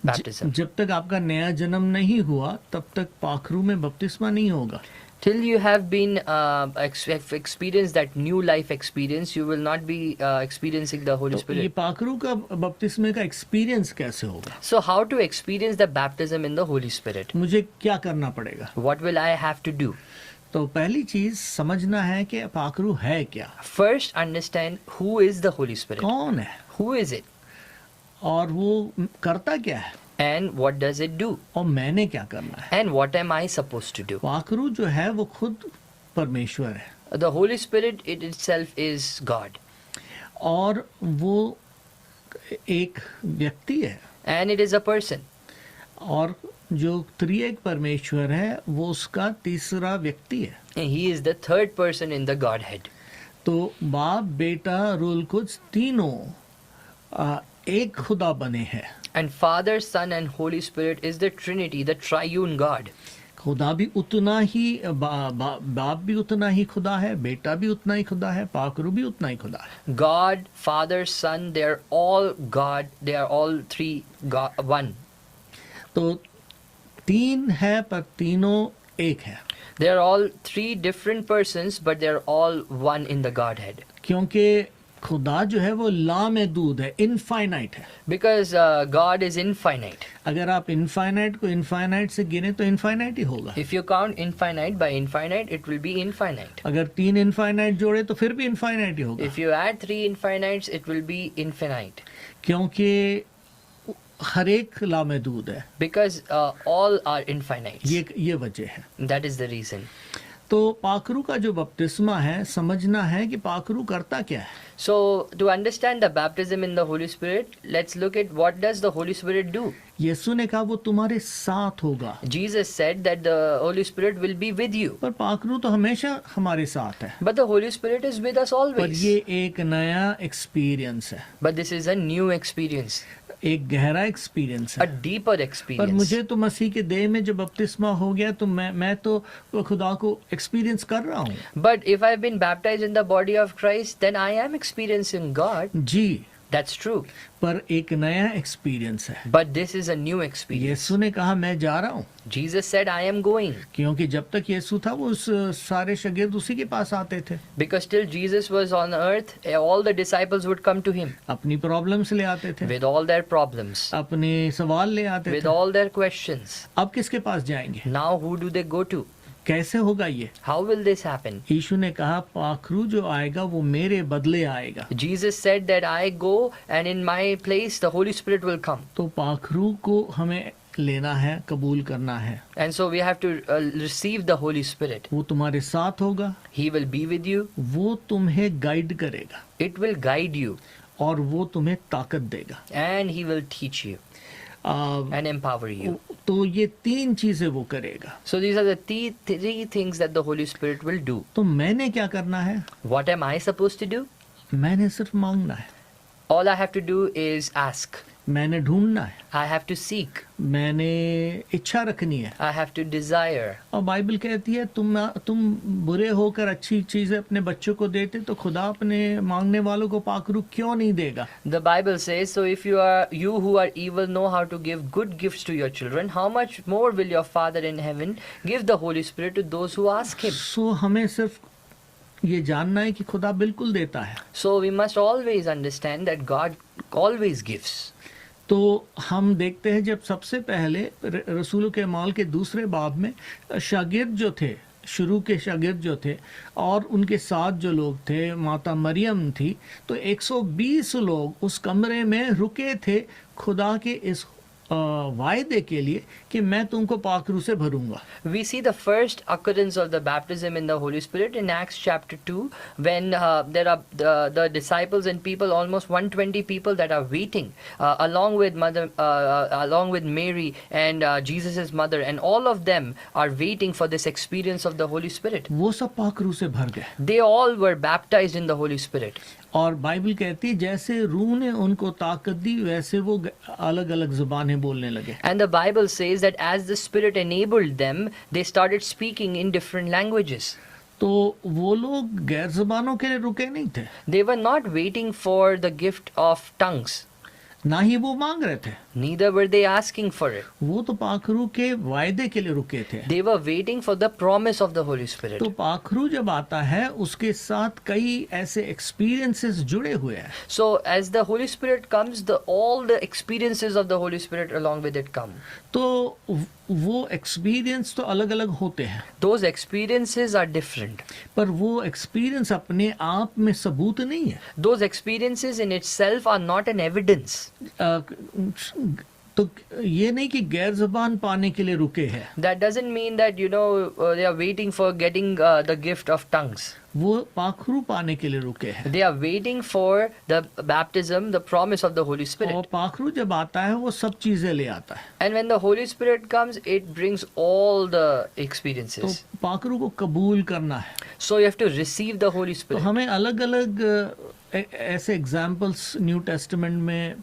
Speaker 3: baptism.
Speaker 2: जब तक आपका नया जन्म नहीं हुआ तब तक पाखरू में बपतिस्मा नहीं होगा।
Speaker 3: Till you have been experienced that new life experience, you will not be experiencing the Holy
Speaker 2: तो ये
Speaker 3: Spirit.
Speaker 2: पाखरू का बपतिस्मे का एक्सपीरियंस कैसे होगा?
Speaker 3: So how to experience the baptism in the Holy Spirit?
Speaker 2: मुझे क्या करना पड़ेगा?
Speaker 3: What will I have to do?
Speaker 2: तो पहली चीज समझना है कि पाखरू है क्या,
Speaker 3: First, understand who is the Holy Spirit.
Speaker 2: कौन है,
Speaker 3: Who is it?
Speaker 2: और वो करता क्या है,
Speaker 3: And what does it do?
Speaker 2: और मैंने क्या करना है।
Speaker 3: And what am I supposed to do?
Speaker 2: पाखरू जो है वो खुद परमेश्वर है,
Speaker 3: The Holy Spirit it itself is God.
Speaker 2: और वो एक व्यक्ति है,
Speaker 3: And it is a person.
Speaker 2: और जो त्रिएक परमेश्वर है वो उसका तीसरा व्यक्ति है।
Speaker 3: And he is the third person in the Godhead.
Speaker 2: तो बाप बेटा रूल कुछ तीनों एक खुदा बने हैं।
Speaker 3: And Father, Son and Holy Spirit is the Trinity, the triune God.
Speaker 2: खुदा भी उतना ही बाप भी उतना ही खुदा है, बेटा भी उतना ही खुदा है, पाखरू भी उतना ही खुदा है।
Speaker 3: God, Father, Son, they are all God. They are all three God, one.
Speaker 2: तो तीन है पर तीनों एक है,
Speaker 3: They are all three different persons, but they are all one in the Godhead.
Speaker 2: क्योंकि खुदा जो है वो लामहदूद है, इनफाइनाइट है।
Speaker 3: Because God is infinite.
Speaker 2: अगर आप इनफाइनाइट को इनफाइनाइट से गिने तो इनफाइनाइट ही होगा।
Speaker 3: If you count infinite by infinite, it will be infinite.
Speaker 2: अगर तीन इनफाइनाइट जोड़े तो फिर भी इनफाइनाइट ही होगा,
Speaker 3: If you add three infinites, it will be infinite.
Speaker 2: क्योंकि हर एक लामहदूद है।
Speaker 3: Because all are infinites.
Speaker 2: ये वजह है।
Speaker 3: That is the reason.
Speaker 2: तो पाखरू का जो बपतिस्मा है, समझना है कि पाखरू करता क्या है।
Speaker 3: So to understand the baptism in the Holy Spirit, let's look at what does the Holy Spirit do.
Speaker 2: यीशु ने कहा वो तुम्हारे साथ होगा,
Speaker 3: Jesus said that the Holy Spirit will be with you.
Speaker 2: पर पाखरू तो हमेशा हमारे साथ है।
Speaker 3: But the Holy Spirit is with us
Speaker 2: पर
Speaker 3: always.
Speaker 2: ये एक नया एक्सपीरियंस है,
Speaker 3: But this is a new experience,
Speaker 2: एक गहरा एक्सपीरियंस
Speaker 3: a
Speaker 2: है।
Speaker 3: deeper
Speaker 2: पर
Speaker 3: experience.
Speaker 2: मुझे तो मसीह के देह में जब बपतिस्मा हो गया तो मैं तो खुदा को एक्सपीरियंस कर रहा हूँ।
Speaker 3: But if I've been baptized in the body of Christ, then I am experiencing God.
Speaker 2: Ji,
Speaker 3: That's true.
Speaker 2: पर एक नया एक्सपीरियंस है।
Speaker 3: But this is a new experience.
Speaker 2: यीशु ने कहा मैं जा रहा हूँ,
Speaker 3: Jesus said, I am going.
Speaker 2: क्योंकि जब तक यीशु था वो उस सारे शागिर्द उसी के पास आते थे,
Speaker 3: Because till Jesus was on earth, all the disciples would come to him
Speaker 2: अपनी प्रॉब्लम्स ले आते थे,
Speaker 3: with all their problems,
Speaker 2: अपने सवाल ले आते
Speaker 3: with
Speaker 2: थे।
Speaker 3: all their questions.
Speaker 2: अब किसके पास जाएंगे?
Speaker 3: Now who do they go to?
Speaker 2: कैसे होगा ये?
Speaker 3: How will this happen?
Speaker 2: यीशु ने कहा पाखरू जो आएगा वो मेरे बदले आएगा।
Speaker 3: Jesus said that I go and in my place the Holy Spirit will come.
Speaker 2: तो पाखरू को हमें लेना है, कबूल करना है।
Speaker 3: And so we have to receive the Holy Spirit.
Speaker 2: वो तुम्हारे साथ होगा,
Speaker 3: He will be with you.
Speaker 2: वो तुम्हें गाइड करेगा
Speaker 3: It will guide you
Speaker 2: और वो तुम्हें ताकत देगा।
Speaker 3: and He will teach you and empower you.
Speaker 2: तो ये तीन चीजें वो करेगा।
Speaker 3: So these are the three things that the Holy Spirit will do.
Speaker 2: तो मैंने क्या करना है?
Speaker 3: What am I supposed to do?
Speaker 2: मैंने सिर्फ मांगना है,
Speaker 3: All I have to do is ask.
Speaker 2: मैंने ढूंढना है,
Speaker 3: I have to seek.
Speaker 2: मैंने इच्छा रखनी है।
Speaker 3: I have to desire.
Speaker 2: और बाइबल कहती है तुम बुरे होकर अच्छी चीजें अपने बच्चों को देते तो खुदा अपने मांगने वालों को पाखरू क्यों नहीं देगा?
Speaker 3: The Bible says, so if you who are evil know how to give good gifts to your children, how much more will your Father in heaven give the Holy Spirit to those who ask Him?
Speaker 2: सो हमें सिर्फ ये जानना है कि खुदा बिल्कुल देता है।
Speaker 3: So we must always understand that God always gives.
Speaker 2: तो हम देखते हैं जब सबसे पहले रसूलों के अमाल के दूसरे बाब में शागिर्द जो थे, शुरू के शागिर्द जो थे और उनके साथ जो लोग थे, माता मरियम थी, तो 120 लोग उस कमरे में रुके थे खुदा के इस वायदे के लिए कि मैं तुमको पाखरू से भरूंगा।
Speaker 3: We see the first occurrence of the baptism in the Holy Spirit in Acts chapter 2 when there are the disciples and people, almost 120 people that are waiting along with Mary and Jesus' mother, and all of them are waiting for this experience of the Holy Spirit.
Speaker 2: वो सब पाखरू से भर गए
Speaker 3: They all were baptized in the Holy Spirit.
Speaker 2: और Bible कहती है जैसे रूह ने उनको ताकत दी वैसे वो अलग अलग जुबानें बोलने लगे।
Speaker 3: And the Bible says that as the Spirit enabled them, they started speaking in different languages.
Speaker 2: तो वो लोग गैर जुबानों के लिए रुके नहीं थे,
Speaker 3: They were not waiting for the gift of tongues.
Speaker 2: ना ही वो मांग रहे थे,
Speaker 3: Neither were they asking for it.
Speaker 2: वो तो पाखरू के वायदे के लिए रुके थे।
Speaker 3: They were waiting for the promise of the Holy Spirit.
Speaker 2: तो पाखरू जब आता है उसके साथ कई ऐसे एक्सपीरियंसेस जुड़े हुए हैं।
Speaker 3: So as the Holy Spirit comes, all the experiences of the Holy Spirit along with it come.
Speaker 2: तो वो एक्सपीरियंस तो अलग अलग होते हैं,
Speaker 3: Those experiences are different.
Speaker 2: पर वो एक्सपीरियंस अपने आप में सबूत नहीं है।
Speaker 3: Those experiences in itself are not an evidence.
Speaker 2: तो ये नहीं कि गैर ज़बान पाने के लिए रुके हैं,
Speaker 3: That doesn't mean that, they are waiting for getting the gift of tongues.
Speaker 2: वो पाखरू पाने के लिए रुके हैं।
Speaker 3: They are waiting for the baptism, the promise of the Holy
Speaker 2: और
Speaker 3: Spirit.
Speaker 2: पाखरू जब आता है वो सब चीजें ले आता है।
Speaker 3: And when the Holy Spirit comes, it brings all the
Speaker 2: तो
Speaker 3: experiences.
Speaker 2: पाखरू को कबूल करना है।
Speaker 3: So you have to receive the Holy
Speaker 2: तो
Speaker 3: Spirit.
Speaker 2: हमें अलग अलग ऐसे एग्जाम्पल्स न्यू टेस्टामेंट में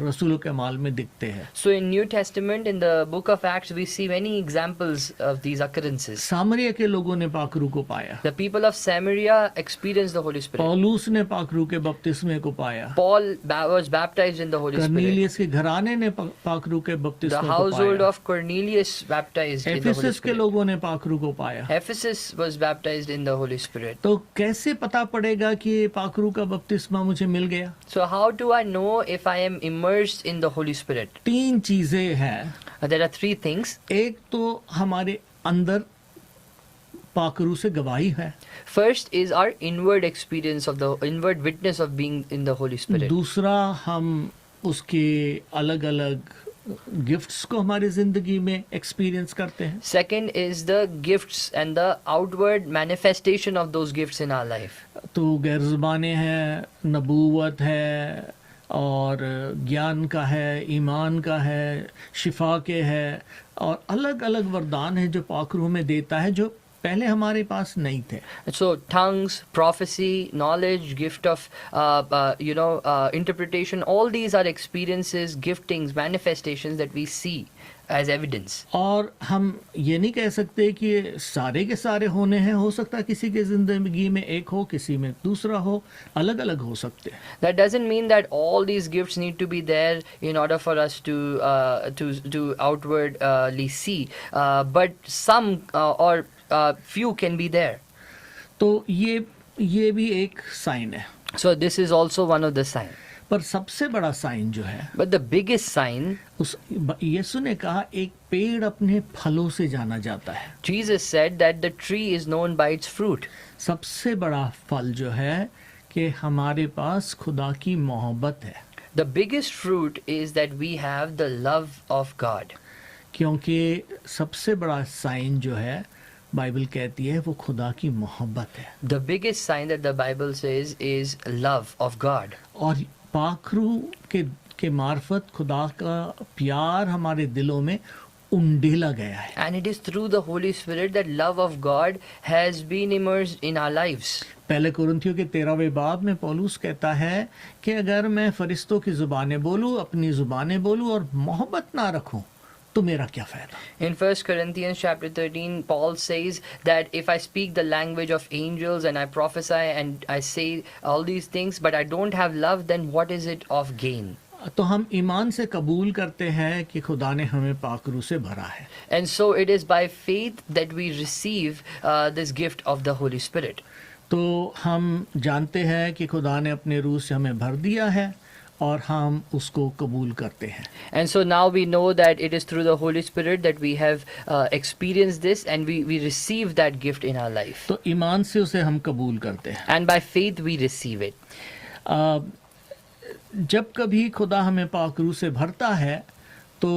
Speaker 2: रसूलों के अमाल में दिखते हैं।
Speaker 3: So in New Testament, in the book of Acts, we see many examples of these occurrences.
Speaker 2: सामरिया के लोगों ने पाखरू को पाया,
Speaker 3: The people of Samaria experienced the Holy Spirit.
Speaker 2: पौलुस ने पाखरू के बपतिस्मे को पाया,
Speaker 3: Paul was baptized in the Holy Spirit.
Speaker 2: Cornelius के घराने ने पाखरू के
Speaker 3: The
Speaker 2: बपतिस्मे को
Speaker 3: household
Speaker 2: पाया,
Speaker 3: of Cornelius baptized in the Holy
Speaker 2: Ephesus के
Speaker 3: Spirit.
Speaker 2: लोगों ने पाखरू को पाया।
Speaker 3: Ephesus was baptized in the Holy Spirit.
Speaker 2: तो कैसे पता पड़ेगा कि पाखरू का बपतिस्मा मुझे मिल गया?
Speaker 3: So how do I know if I am immersed in the Holy Spirit?
Speaker 2: तीन चीजें हैं।
Speaker 3: There are three things.
Speaker 2: एक तो हमारे अंदर पाखरू से गवाही है,
Speaker 3: First is our inward experience of the inward witness of being in the Holy Spirit.
Speaker 2: दूसरा हम उसके अलग अलग गिफ्ट्स को हमारी जिंदगी में एक्सपीरियंस करते हैं।
Speaker 3: Second is the gifts and the outward manifestation of those gifts in our life.
Speaker 2: तो गैर ज़ुबानें हैं, नबूवत है और ज्ञान का है, ईमान का है, शिफा के है और अलग अलग वरदान है जो पाखरू में देता है जो पहले हमारे पास नहीं थे।
Speaker 3: So tongues, prophecy, knowledge, gift of interpretation, all these are experiences, giftings, manifestations that we see as evidence.
Speaker 2: और हम ये नहीं कह सकते कि ये सारे के सारे होने हैं, हो सकता है किसी के ज़िंदगी में एक हो, किसी में दूसरा हो, अलग अलग हो सकते हैं।
Speaker 3: That doesn't mean that all these gifts need to be there in order for us to outwardly see, but some or few can be there.
Speaker 2: तो ये भी एक साइन है।
Speaker 3: So this is also one of the signs.
Speaker 2: पर सबसे बड़ा sign जो है,
Speaker 3: But the biggest sign,
Speaker 2: यीशु ने कहा एक पेड़ अपने फलों से जाना जाता है।
Speaker 3: Jesus said that the tree is known by its fruit.
Speaker 2: सबसे बड़ा फल जो है कि हमारे पास खुदा की मोहब्बत है,
Speaker 3: The biggest fruit is that we have the love of God.
Speaker 2: क्योंकि सबसे बड़ा साइन जो है बाइबल कहती है वो खुदा की मोहब्बत है।
Speaker 3: The biggest sign that the Bible says is love of God.
Speaker 2: और पाखरू के मार्फत खुदा का प्यार हमारे दिलों में उंडेला गया है।
Speaker 3: And it is through the Holy Spirit that love of God has been immersed in our lives.
Speaker 2: पहले कुरिन्थियों के 13वें बाब में पौलुस कहता है कि अगर मैं फरिश्तों की जुबानें बोलूं, अपनी जुबानें बोलूं और मोहब्बत ना रखूं तो मेरा क्या फायदा।
Speaker 3: In 1 Corinthians chapter 13, Paul says that if I speak the language of angels and I prophesy and I say all these things, but I don't have love, then what is it of gain?
Speaker 2: तो हम ईमान से कबूल करते हैं कि खुदा ने हमें पाकरू से भरा है।
Speaker 3: And so it is by faith that we receive this gift of the Holy Spirit.
Speaker 2: तो हम जानते हैं कि खुदा ने अपने रूह से हमें भर दिया है और हम उसको कबूल करते हैं।
Speaker 3: And so now we know that it is through the Holy Spirit that we have experienced this and we receive that gift in our life.
Speaker 2: तो ईमान से उसे हम कबूल करते हैं।
Speaker 3: And by faith we receive it.
Speaker 2: जब कभी खुदा हमें पाकरू से भरता है तो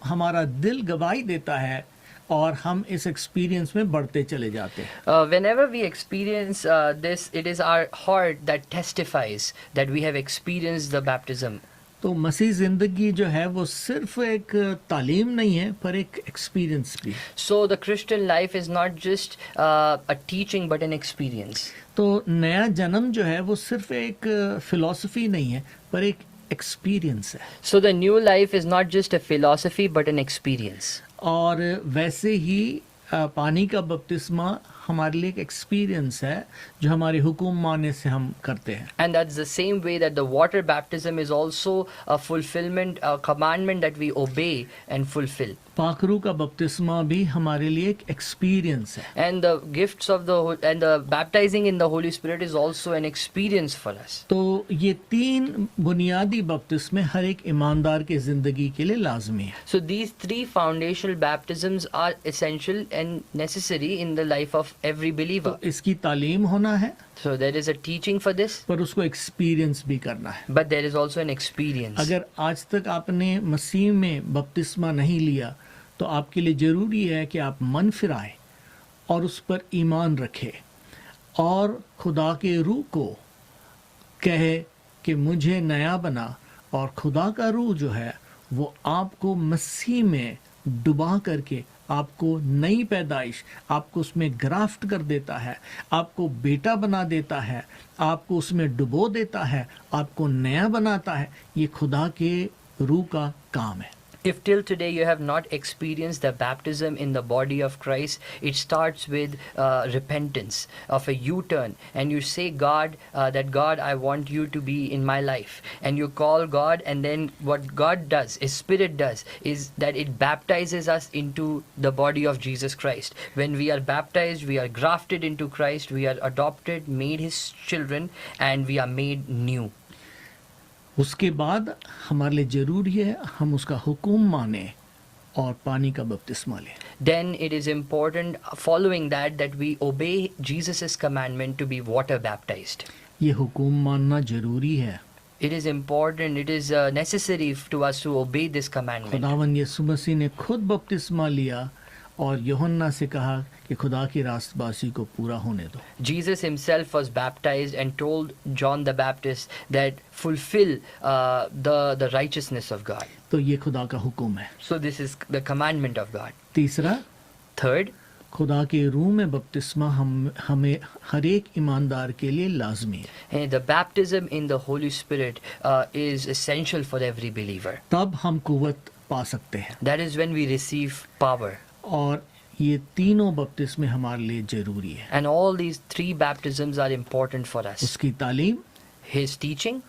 Speaker 2: हमारा दिल गवाही देता है और हम इस एक्सपीरियंस में बढ़ते चले जाते हैं।
Speaker 3: Whenever we experience this, it is our heart that testifies that we have experienced the baptism.
Speaker 2: तो मसीह ज़िंदगी जो है वो सिर्फ एक तालीम नहीं है पर एक एक्सपीरियंस भी।
Speaker 3: So the Christian life is not just a teaching but an experience.
Speaker 2: तो नया जन्म जो है वो सिर्फ एक फिलॉसफी नहीं है पर एक एक्सपीरियंस है।
Speaker 3: So the new life is not just a philosophy but an experience.
Speaker 2: और वैसे ही पानी का बपतिस्मा हमारे लिए एक एक्सपीरियंस है जो हमारे हुक्म मानने से हम करते हैं।
Speaker 3: And that's the same way that the water baptism is also a fulfillment, a commandment that we obey and fulfill.
Speaker 2: पाखरू का बपतिस्मा भी हमारे लिए एक एक्सपीरियंस है।
Speaker 3: And the gifts of the baptizing in the Holy Spirit is also an experience for us.
Speaker 2: तो ये तीन बुनियादी बपतिस्मे हर एक ईमानदार के जिंदगी के लिए लाजमी है।
Speaker 3: So these three foundational baptisms are essential and necessary in the life of every believer.
Speaker 2: तो इसकी तालीम होना है
Speaker 3: So there is a teaching for this,
Speaker 2: पर उसको एक्सपीरियंस भी करना है।
Speaker 3: but there is also an experience.
Speaker 2: अगर आज तक आपने मसीह में बपतिस्मा नहीं लिया तो आपके लिए ज़रूरी है कि आप मन फिराएं और उस पर ईमान रखें और खुदा के रूह को कहे कि मुझे नया बना, और खुदा का रूह जो है वो आपको मसीह में डुबा करके आपको नई पैदाइश, आपको उसमें ग्राफ्ट कर देता है, आपको बेटा बना देता है, आपको उसमें डुबो देता है, आपको नया बनाता है। ये खुदा के रूह का काम है।
Speaker 3: If till today you have not experienced the baptism in the body of Christ, it starts with repentance of a U-turn, and you say, God, that God, I want you to be in my life, and you call God, and then what God does, His Spirit does, is that it baptizes us into the body of Jesus Christ. When we are baptized, we are grafted into Christ, we are adopted, made His children, and we are made new.
Speaker 2: उसके बाद हमारे लिए ज़रूरी है हम उसका हुक्म माने और पानी का बपतिस्मा लें।
Speaker 3: Then it is important, following that we obey Jesus' commandment to be water baptized.
Speaker 2: ये हुक्म मानना ज़रूरी है।
Speaker 3: It is important, it is necessary to us to obey this commandment.
Speaker 2: खुदावंद यीशु मसीह ने खुद बपतिस्मा लिया और यूहन्ना से कहा कि खुदा की रास्तबाजी को पूरा होने दो।
Speaker 3: Jesus himself was baptized and told John the Baptist that fulfill the righteousness of God.
Speaker 2: तो ये खुदा का हुक्म है।
Speaker 3: So this is the commandment of God.
Speaker 2: तीसरा,
Speaker 3: Third,
Speaker 2: खुदा के रूह में बपतिस्मा हमें हर एक ईमानदार के लिए लाजमी है।
Speaker 3: the baptism in the Holy Spirit is essential for every believer.
Speaker 2: तब हम कुव्वत पा सकते हैं।
Speaker 3: That is when we receive power.
Speaker 2: और ये तीनों बपतिस्मे हमारे लिए जरूरी है।
Speaker 3: And all these three baptisms are important for us.
Speaker 2: उसकी तालीम,
Speaker 3: His teaching,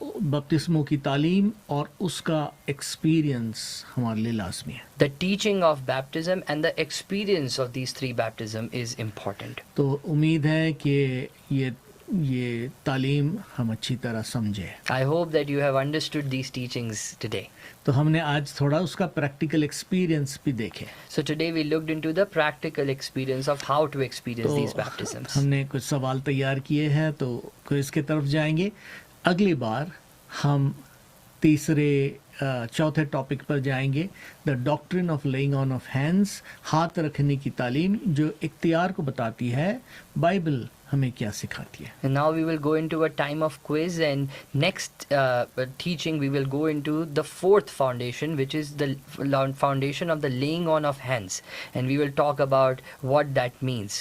Speaker 2: बपतिस्मों की तालीम और उसका एक्सपीरियंस हमारे लिए लाजमी है।
Speaker 3: the teaching of baptism and the experience of these three baptism is important.
Speaker 2: तो उम्मीद है कि ये तालीम हम अच्छी तरह समझे।
Speaker 3: I hope that you have understood these teachings today.
Speaker 2: तो हमने आज थोड़ा उसका प्रैक्टिकल एक्सपीरियंस भी देखे।
Speaker 3: So today we looked into the practical experience of how to experience these baptisms.
Speaker 2: हमने कुछ सवाल तैयार किए हैं, तो क्विज की तरफ जाएंगे। अगली बार हम चौथे टॉपिक पर जाएंगे, the doctrine of laying on off hands, हाथ रखने की तालीम, जो इख्तियार को बताती है बाइबल हमें क्या सिखाती है।
Speaker 3: And now we will go into a time of quiz, and next teaching we will go into the fourth foundation, which is the foundation of the laying on of hands, and we will talk about what that means.